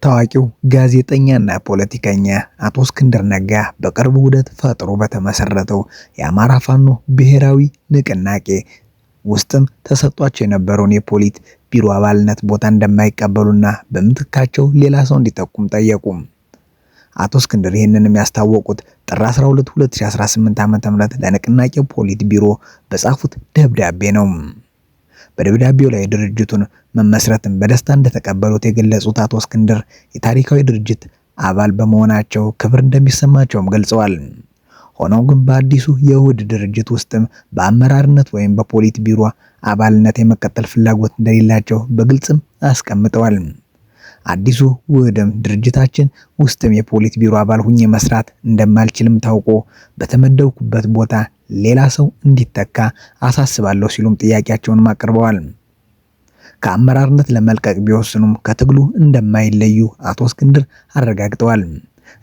ታዋቂው ጋዜጠኛና ፖለቲከኛ አቶ እስክንድር ነጋ በቅርቡ ውህደት ፈጥሮ በተመሰረተው የአማራ ፋኖ ብሔራዊ ንቅናቄ ውስጥም ተሰጧቸው የነበረውን የፖሊት ቢሮ አባልነት ቦታ እንደማይቀበሉና በምትካቸው ሌላ ሰው እንዲጠቁም ጠየቁ። አቶ እስክንድር ይህንንም ያስታወቁት ጥር 12 2018 ዓ.ም ለንቅናቄው ፖሊት ቢሮ በጻፉት ደብዳቤ ነው። በደብዳቤው ላይ ድርጅቱን መመስረትን በደስታ እንደተቀበሉት የገለጹት አቶ እስክንድር የታሪካዊ ድርጅት አባል በመሆናቸው ክብር እንደሚሰማቸውም ገልጸዋል። ሆኖም ግን በአዲሱ የውህድ ድርጅት ውስጥም በአመራርነት ወይም በፖሊት ቢሮ አባልነት የመቀጠል ፍላጎት እንደሌላቸው በግልጽም አስቀምጠዋል። አዲሱ ውህድም ድርጅታችን ውስጥም የፖሊት ቢሮ አባል ሁኜ መስራት እንደማልችልም ታውቆ በተመደብኩበት ቦታ ሌላ ሰው እንዲተካ አሳስባለሁ ሲሉም ጥያቄያቸውን አቅርበዋል። ከአመራርነት ለመልቀቅ ቢወስኑም ከትግሉ እንደማይለዩ አቶ እስክንድር አረጋግጠዋል።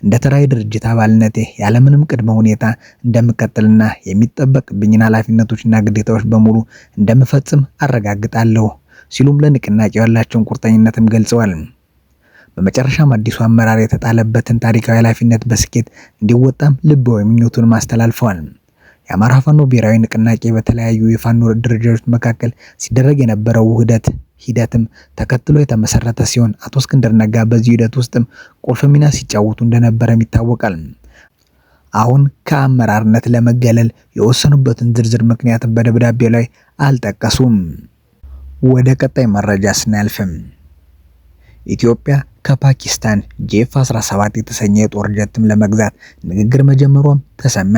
እንደ ተራይ ድርጅት አባልነቴ ያለምንም ቅድመ ሁኔታ እንደምቀጥልና የሚጠበቅብኝን ኃላፊነቶችና ግዴታዎች በሙሉ እንደምፈጽም አረጋግጣለሁ ሲሉም ለንቅናቄው ያላቸውን ቁርጠኝነትም ገልጸዋል። በመጨረሻም አዲሱ አመራር የተጣለበትን ታሪካዊ ኃላፊነት በስኬት እንዲወጣም ልባዊ ምኞቱን አስተላልፈዋል። የአማራ ፋኖ ብሔራዊ ንቅናቄ በተለያዩ የፋኖ ድርጅቶች መካከል ሲደረግ የነበረው ውህደት ሂደትም ተከትሎ የተመሰረተ ሲሆን አቶ እስክንድር ነጋ በዚህ ሂደት ውስጥም ቁልፍ ሚና ሲጫወቱ እንደነበረም ይታወቃል። አሁን ከአመራርነት ለመገለል የወሰኑበትን ዝርዝር ምክንያት በደብዳቤው ላይ አልጠቀሱም። ወደ ቀጣይ መረጃ ስናልፍም ኢትዮጵያ ከፓኪስታን ጄፍ-17 የተሰኘ የጦር ጀትም ለመግዛት ንግግር መጀመሯም ተሰማ።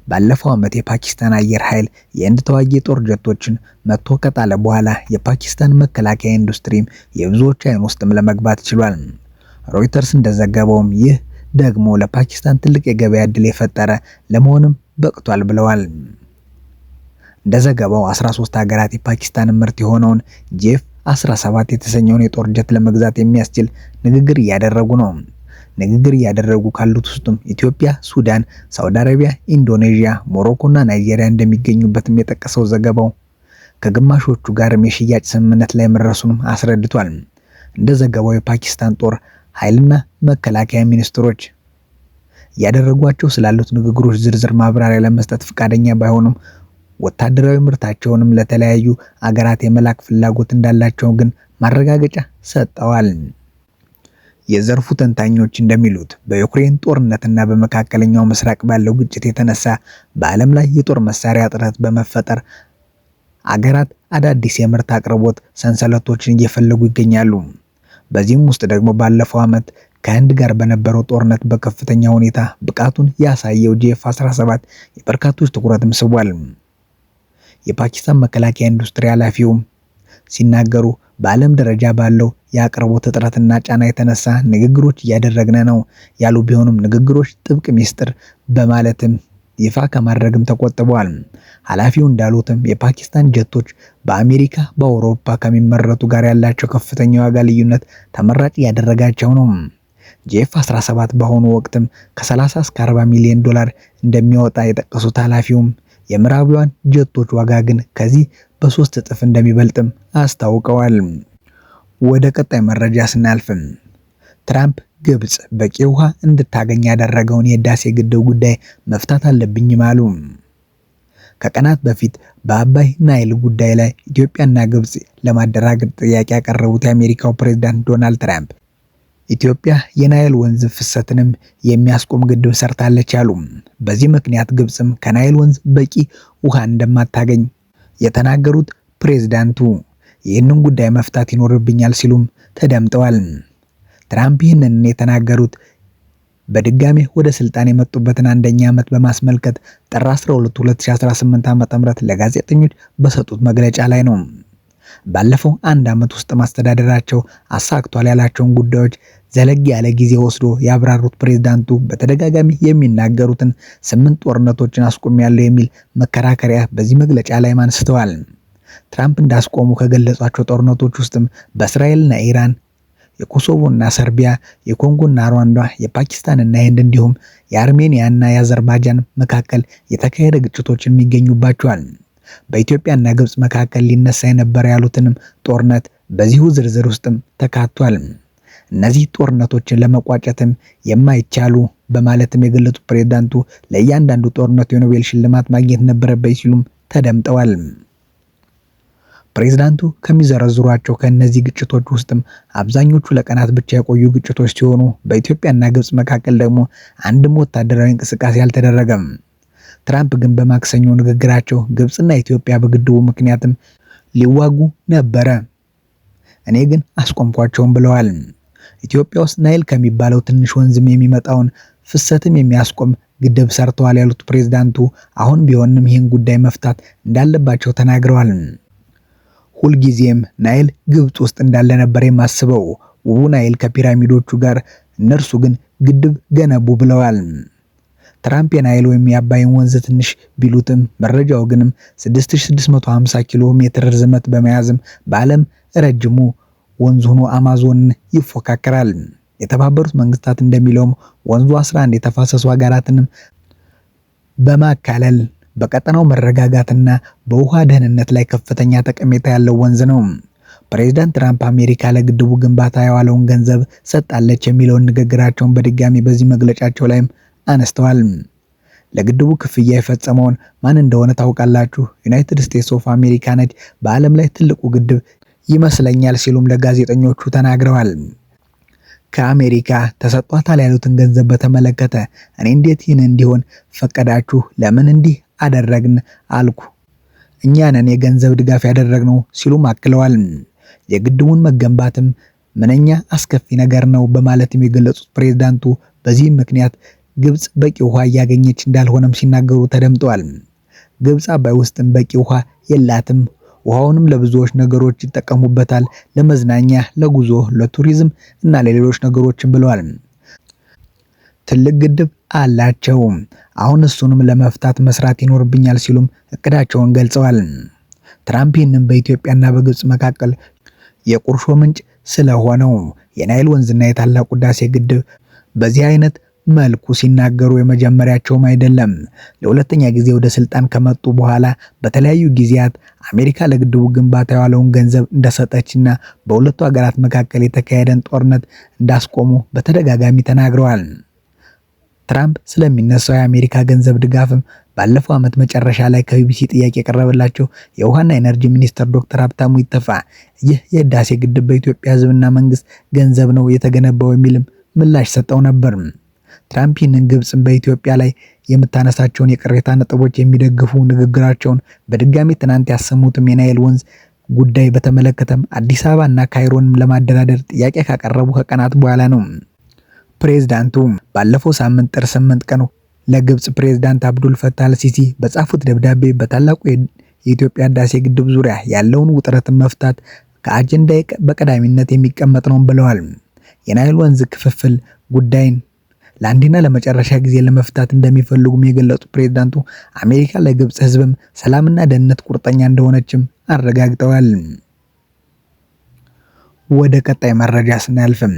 ባለፈው ዓመት የፓኪስታን አየር ኃይል የህንድ ተዋጊ የጦር ጀቶችን መጥቶ ከጣለ በኋላ የፓኪስታን መከላከያ ኢንዱስትሪም የብዙዎች አይን ውስጥም ለመግባት ችሏል። ሮይተርስ እንደዘገበውም ይህ ደግሞ ለፓኪስታን ትልቅ የገበያ ዕድል የፈጠረ ለመሆንም በቅቷል ብለዋል። እንደዘገባው 13 ሀገራት የፓኪስታን ምርት የሆነውን ጄፍ-17 የተሰኘውን የጦር ጀት ለመግዛት የሚያስችል ንግግር እያደረጉ ነው። ንግግር እያደረጉ ካሉት ውስጥም ኢትዮጵያ፣ ሱዳን፣ ሳውዲ አረቢያ፣ ኢንዶኔዥያ፣ ሞሮኮና ናይጄሪያ እንደሚገኙበትም የጠቀሰው ዘገባው ከግማሾቹ ጋርም የሽያጭ ስምምነት ላይ መድረሱንም አስረድቷል። እንደ ዘገባው የፓኪስታን ጦር ኃይልና መከላከያ ሚኒስትሮች እያደረጓቸው ስላሉት ንግግሮች ዝርዝር ማብራሪያ ለመስጠት ፈቃደኛ ባይሆኑም ወታደራዊ ምርታቸውንም ለተለያዩ አገራት የመላክ ፍላጎት እንዳላቸው ግን ማረጋገጫ ሰጠዋል። የዘርፉ ተንታኞች እንደሚሉት በዩክሬን ጦርነትና በመካከለኛው ምስራቅ ባለው ግጭት የተነሳ በዓለም ላይ የጦር መሳሪያ እጥረት በመፈጠር አገራት አዳዲስ የምርት አቅርቦት ሰንሰለቶችን እየፈለጉ ይገኛሉ። በዚህም ውስጥ ደግሞ ባለፈው ዓመት ከህንድ ጋር በነበረው ጦርነት በከፍተኛ ሁኔታ ብቃቱን ያሳየው ጄፍ-17 የበርካቶች ትኩረትም ስቧል። የፓኪስታን መከላከያ ኢንዱስትሪ ኃላፊውም ሲናገሩ በዓለም ደረጃ ባለው የአቅርቦት እጥረትና ጫና የተነሳ ንግግሮች እያደረግን ነው ያሉ ቢሆንም ንግግሮች ጥብቅ ሚስጥር በማለትም ይፋ ከማድረግም ተቆጥበዋል። ኃላፊው እንዳሉትም የፓኪስታን ጀቶች በአሜሪካ፣ በአውሮፓ ከሚመረቱ ጋር ያላቸው ከፍተኛ ዋጋ ልዩነት ተመራጭ ያደረጋቸው ነው። ጄፍ-17 በአሁኑ ወቅትም ከ30 እስከ 40 ሚሊዮን ዶላር እንደሚወጣ የጠቀሱት ኃላፊውም የምዕራባውያን ጀቶች ዋጋ ግን ከዚህ በ3 እጥፍ እንደሚበልጥም አስታውቀዋል። ወደ ቀጣይ መረጃ ስናልፍም ትራምፕ ግብጽ በቂ ውሃ እንድታገኝ ያደረገውን የህዳሴ ግድብ ጉዳይ መፍታት አለብኝም አሉ። ከቀናት በፊት በአባይ ናይል ጉዳይ ላይ ኢትዮጵያና ግብጽ ለማደራደር ጥያቄ ያቀረቡት የአሜሪካው ፕሬዝዳንት ዶናልድ ትራምፕ ኢትዮጵያ የናይል ወንዝ ፍሰትንም የሚያስቆም ግድብ ሰርታለች ያሉ። በዚህ ምክንያት ግብጽም ከናይል ወንዝ በቂ ውሃ እንደማታገኝ የተናገሩት ፕሬዝዳንቱ ይህንን ጉዳይ መፍታት ይኖርብኛል ሲሉም ተደምጠዋል። ትራምፕ ይህንን የተናገሩት በድጋሜ ወደ ስልጣን የመጡበትን 1ኛ ዓመት በማስመልከት ጥር 12 2018 ዓ.ም ለጋዜጠኞች በሰጡት መግለጫ ላይ ነው። ባለፈው 1 ዓመት ውስጥ ማስተዳደራቸው አሳክቷል ያላቸውን ጉዳዮች ዘለግ ያለ ጊዜ ወስዶ ያብራሩት ፕሬዝዳንቱ በተደጋጋሚ የሚናገሩትን 8 ጦርነቶችን አስቆሚያለሁ የሚል መከራከሪያ በዚህ መግለጫ ላይ አንስተዋል። ትራምፕ እንዳስቆሙ ከገለጿቸው ጦርነቶች ውስጥም በእስራኤልና ኢራን፣ የኮሶቮና ሰርቢያ፣ የኮንጎና ሩዋንዳ፣ የፓኪስታንና የህንድ እንዲሁም የአርሜኒያና የአዘርባይጃን መካከል የተካሄደ ግጭቶችን የሚገኙባቸዋል። በኢትዮጵያና ግብጽ መካከል ሊነሳ የነበረ ያሉትንም ጦርነት በዚሁ ዝርዝር ውስጥም ተካቷል። እነዚህ ጦርነቶችን ለመቋጨትም የማይቻሉ በማለትም የገለጹት ፕሬዝዳንቱ ለእያንዳንዱ ጦርነት የኖቤል ሽልማት ማግኘት ነበረበት ሲሉም ተደምጠዋል። ፕሬዝዳንቱ ከሚዘረዝሯቸው ከእነዚህ ግጭቶች ውስጥም አብዛኞቹ ለቀናት ብቻ የቆዩ ግጭቶች ሲሆኑ በኢትዮጵያና ግብጽ መካከል ደግሞ አንድም ወታደራዊ እንቅስቃሴ አልተደረገም። ትራምፕ ግን በማክሰኞ ንግግራቸው ግብጽና ኢትዮጵያ በግድቡ ምክንያትም ሊዋጉ ነበረ፣ እኔ ግን አስቆምኳቸውም ብለዋል። ኢትዮጵያ ውስጥ ናይል ከሚባለው ትንሽ ወንዝም የሚመጣውን ፍሰትም የሚያስቆም ግድብ ሰርተዋል ያሉት ፕሬዝዳንቱ አሁን ቢሆንም ይህን ጉዳይ መፍታት እንዳለባቸው ተናግረዋል። ሁልጊዜም ናይል ግብጽ ውስጥ እንዳለ ነበር የማስበው፣ ውቡ ናይል ከፒራሚዶቹ ጋር፣ እነርሱ ግን ግድብ ገነቡ ብለዋል። ትራምፕ የናይል ወይም የአባይን ወንዝ ትንሽ ቢሉትም መረጃው ግንም 6650 ኪሎ ሜትር ርዝመት በመያዝም በዓለም ረጅሙ ወንዝ ሆኖ አማዞንን ይፎካከራል። የተባበሩት መንግስታት እንደሚለውም ወንዙ 11 የተፋሰሱ ሀገራትንም በማካለል በቀጠናው መረጋጋትና በውሃ ደህንነት ላይ ከፍተኛ ጠቀሜታ ያለው ወንዝ ነው። ፕሬዝዳንት ትራምፕ አሜሪካ ለግድቡ ግንባታ የዋለውን ገንዘብ ሰጣለች የሚለውን ንግግራቸውን በድጋሚ በዚህ መግለጫቸው ላይም አነስተዋል። ለግድቡ ክፍያ የፈጸመውን ማን እንደሆነ ታውቃላችሁ? ዩናይትድ ስቴትስ ኦፍ አሜሪካ ነች፣ በዓለም ላይ ትልቁ ግድብ ይመስለኛል ሲሉም ለጋዜጠኞቹ ተናግረዋል። ከአሜሪካ ተሰጥቷታል ያሉትን ገንዘብ በተመለከተ እኔ እንዴት ይህን እንዲሆን ፈቀዳችሁ? ለምን እንዲህ አደረግን አልኩ። እኛ ነን የገንዘብ ድጋፍ ያደረግነው ሲሉም አክለዋል። የግድቡን መገንባትም ምንኛ አስከፊ ነገር ነው በማለትም የገለጹት ፕሬዝዳንቱ በዚህም ምክንያት ግብጽ በቂ ውሃ እያገኘች እንዳልሆነም ሲናገሩ ተደምጠዋል። ግብጽ አባይ ውስጥም በቂ ውሃ የላትም። ውሃውንም ለብዙዎች ነገሮች ይጠቀሙበታል፣ ለመዝናኛ፣ ለጉዞ፣ ለቱሪዝም እና ለሌሎች ነገሮችም ብለዋል። ትልቅ ግድብ አላቸው። አሁን እሱንም ለመፍታት መስራት ይኖርብኛል ሲሉም እቅዳቸውን ገልጸዋል። ትራምፕ ይህንን በኢትዮጵያና በግብጽ መካከል የቁርሾ ምንጭ ስለሆነው የናይል ወንዝና የታላቁ ህዳሴ ግድብ በዚህ አይነት መልኩ ሲናገሩ የመጀመሪያቸውም አይደለም። ለሁለተኛ ጊዜ ወደ ስልጣን ከመጡ በኋላ በተለያዩ ጊዜያት አሜሪካ ለግድቡ ግንባታ የዋለውን ገንዘብ እንደሰጠችና በሁለቱ ሀገራት መካከል የተካሄደን ጦርነት እንዳስቆሙ በተደጋጋሚ ተናግረዋል። ትራምፕ ስለሚነሳው የአሜሪካ ገንዘብ ድጋፍም ባለፈው ዓመት መጨረሻ ላይ ከቢቢሲ ጥያቄ የቀረበላቸው የውሃና ኢነርጂ ሚኒስትር ዶክተር ሀብታሙ ኢተፋ ይህ የህዳሴ ግድብ በኢትዮጵያ ህዝብና መንግስት ገንዘብ ነው የተገነባው የሚልም ምላሽ ሰጠው ነበር። ትራምፕ ይህንን ግብጽን በኢትዮጵያ ላይ የምታነሳቸውን የቅሬታ ነጥቦች የሚደግፉ ንግግራቸውን በድጋሚ ትናንት ያሰሙትም የናይል ወንዝ ጉዳይ በተመለከተም አዲስ አበባ እና ካይሮንም ለማደራደር ጥያቄ ካቀረቡ ከቀናት በኋላ ነው። ፕሬዝዳንቱ ባለፈው ሳምንት ጥር 8 ቀን ለግብጽ ፕሬዝዳንት አብዱል ፈታህ አልሲሲ በጻፉት ደብዳቤ በታላቁ የኢትዮጵያ ህዳሴ ግድብ ዙሪያ ያለውን ውጥረትን መፍታት ከአጀንዳ በቀዳሚነት የሚቀመጥ ነው ብለዋል። የናይል ወንዝ ክፍፍል ጉዳይን ለአንዴና ለመጨረሻ ጊዜ ለመፍታት እንደሚፈልጉም የገለጹ ፕሬዝዳንቱ አሜሪካ ለግብጽ ህዝብም ሰላምና ደህንነት ቁርጠኛ እንደሆነችም አረጋግጠዋል። ወደ ቀጣይ መረጃ ስናልፍም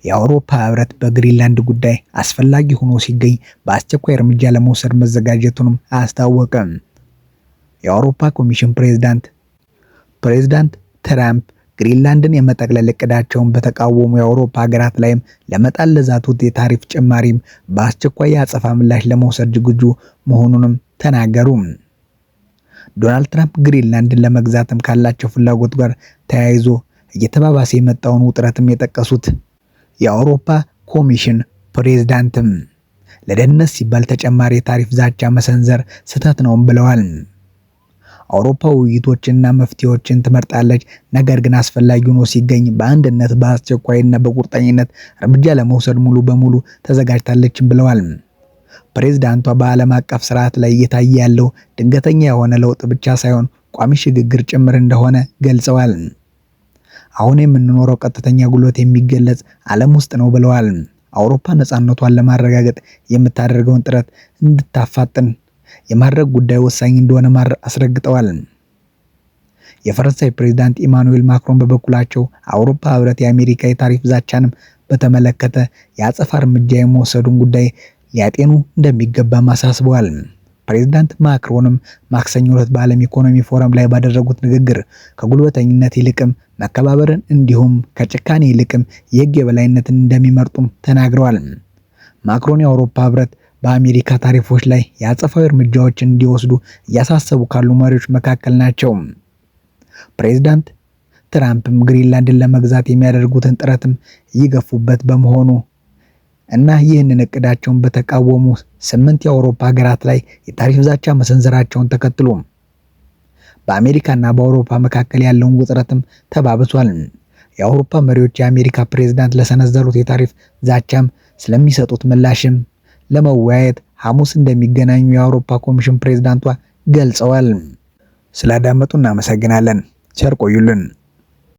የአውሮፓ ህብረት በግሪንላንድ ጉዳይ አስፈላጊ ሆኖ ሲገኝ በአስቸኳይ እርምጃ ለመውሰድ መዘጋጀቱንም አስታወቀ። የአውሮፓ ኮሚሽን ፕሬዝዳንት ትራምፕ ግሪንላንድን የመጠቅለል እቅዳቸውን በተቃወሙ የአውሮፓ ሀገራት ላይም ለመጣል ለዛቱት የታሪፍ ጭማሪም በአስቸኳይ የአጸፋ ምላሽ ለመውሰድ ዝግጁ መሆኑንም ተናገሩ። ዶናልድ ትራምፕ ግሪንላንድን ለመግዛትም ካላቸው ፍላጎት ጋር ተያይዞ እየተባባሰ የመጣውን ውጥረትም የጠቀሱት የአውሮፓ ኮሚሽን ፕሬዝዳንትም ለደህንነት ሲባል ተጨማሪ የታሪፍ ዛቻ መሰንዘር ስህተት ነው ብለዋል። አውሮፓ ውይይቶችንና መፍትሄዎችን ትመርጣለች፣ ነገር ግን አስፈላጊ ሆኖ ሲገኝ በአንድነት በአስቸኳይና በቁርጠኝነት እርምጃ ለመውሰድ ሙሉ በሙሉ ተዘጋጅታለችም ብለዋል። ፕሬዝዳንቷ በዓለም አቀፍ ስርዓት ላይ እየታየ ያለው ድንገተኛ የሆነ ለውጥ ብቻ ሳይሆን ቋሚ ሽግግር ጭምር እንደሆነ ገልጸዋል። አሁን የምንኖረው ቀጥተኛ ጉልበት የሚገለጽ ዓለም ውስጥ ነው ብለዋል። አውሮፓ ነፃነቷን ለማረጋገጥ የምታደርገውን ጥረት እንድታፋጥን የማድረግ ጉዳይ ወሳኝ እንደሆነ አስረግጠዋል። የፈረንሳይ ፕሬዝዳንት ኢማኑኤል ማክሮን በበኩላቸው አውሮፓ ህብረት የአሜሪካ የታሪፍ ዛቻንም በተመለከተ የአጸፋ እርምጃ የመውሰዱን ጉዳይ ሊያጤኑ እንደሚገባም አሳስበዋል። ፕሬዝዳንት ማክሮንም ማክሰኞ ዕለት በዓለም ኢኮኖሚ ፎረም ላይ ባደረጉት ንግግር ከጉልበተኝነት ይልቅም መከባበርን እንዲሁም ከጭካኔ ይልቅም የሕግ የበላይነትን እንደሚመርጡም ተናግረዋል። ማክሮን የአውሮፓ ህብረት በአሜሪካ ታሪፎች ላይ የአጸፋዊ እርምጃዎችን እንዲወስዱ እያሳሰቡ ካሉ መሪዎች መካከል ናቸው። ፕሬዝዳንት ትራምፕም ግሪንላንድን ለመግዛት የሚያደርጉትን ጥረትም እየገፉበት በመሆኑ እና ይህንን እቅዳቸውን በተቃወሙ 8 የአውሮፓ ሀገራት ላይ የታሪፍ ዛቻ መሰንዘራቸውን ተከትሎ በአሜሪካና በአውሮፓ መካከል ያለውን ውጥረትም ተባብሷል። የአውሮፓ መሪዎች የአሜሪካ ፕሬዝዳንት ለሰነዘሩት የታሪፍ ዛቻም ስለሚሰጡት ምላሽም ለመወያየት ሐሙስ እንደሚገናኙ የአውሮፓ ኮሚሽን ፕሬዝዳንቷ ገልጸዋል። ስላዳመጡ እናመሰግናለን። ቸር ቆዩልን።